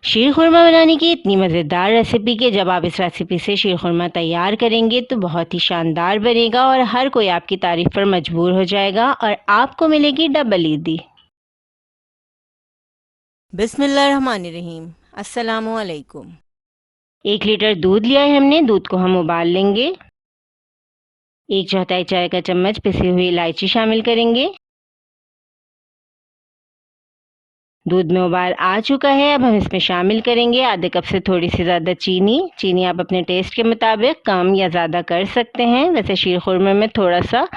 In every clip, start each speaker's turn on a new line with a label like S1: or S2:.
S1: शीर खुरमा बनाने की इतनी मज़ेदार रेसिपी कि जब आप इस रेसिपी से शीर खुरमा तैयार करेंगे तो बहुत ही शानदार बनेगा और हर कोई आपकी तारीफ़ पर मजबूर हो जाएगा और आपको मिलेगी डबल ईदी।
S2: बिस्मिल्लाहिर्रहमानिर्रहीम। अस्सलामु अलैकुम।
S1: 1 लीटर दूध लिया है हमने, दूध को हम उबाल लेंगे। 1/4 चाय का चम्मच पिसी हुई इलायची शामिल करेंगे। दूध में उबाल आ चुका है, अब हम इसमें शामिल करेंगे आधे कप से थोड़ी सी ज़्यादा चीनी। चीनी आप अपने टेस्ट के मुताबिक कम या ज़्यादा कर सकते हैं, वैसे शीर खुरमे में थोड़ा सा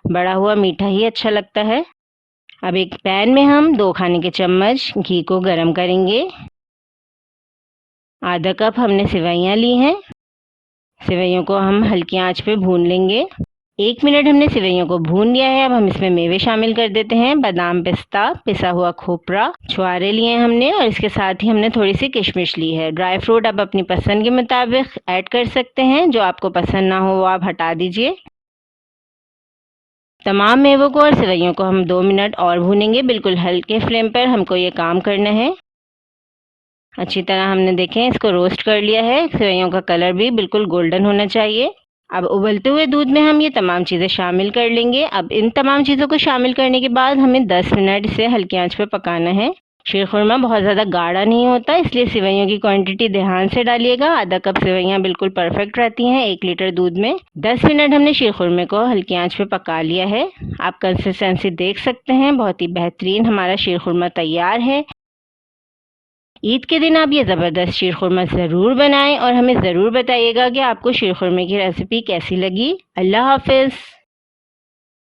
S1: बड़ा हुआ मीठा ही अच्छा लगता है। अब एक पैन में हम 2 खाने के चम्मच घी को गरम करेंगे। आधा कप हमने सेवइयाँ ली हैं, सेवइयों को हम हल्की आंच पे भून लेंगे। 1 मिनट हमने सेवइयों को भून लिया है, अब हम इसमें मेवे शामिल कर देते हैं। बादाम, पिस्ता, पिसा हुआ खोपरा, छुआरे लिए हैं हमने और इसके साथ ही हमने थोड़ी सी किशमिश ली है। ड्राई फ्रूट आप अपनी पसंद के मुताबिक ऐड कर सकते हैं, जो आपको पसंद ना हो वो आप हटा दीजिए। तमाम मेवों को और सेवइयों को हम 2 मिनट और भूनेंगे, बिल्कुल हल्के फ्लेम पर हमको ये काम करना है। अच्छी तरह हमने देखें इसको रोस्ट कर लिया है, सेवइयों का कलर भी बिल्कुल गोल्डन होना चाहिए। अब उबलते हुए दूध में हम ये तमाम चीज़ें शामिल कर लेंगे। अब इन तमाम चीज़ों को शामिल करने के बाद हमें 10 मिनट इसे हल्की आंच पे पकाना है। शीर खुरमा बहुत ज़्यादा गाढ़ा नहीं होता, इसलिए सेवइयों की क्वांटिटी ध्यान से डालिएगा। आधा कप सेवइयाँ बिल्कुल परफेक्ट रहती हैं 1 लीटर दूध में। 10 मिनट हमने शीर खुरमे को हल्की आंच पे पका लिया है। आप कंसिस्टेंसी देख सकते हैं, बहुत ही बेहतरीन हमारा शीर खुरमा तैयार है। ईद के दिन आप ये ज़बरदस्त शीर खुरमा ज़रूर बनाएं और हमें ज़रूर बताइएगा कि आपको शीर खुरमे की रेसिपी कैसी लगी। अल्लाह हाफ़िज़।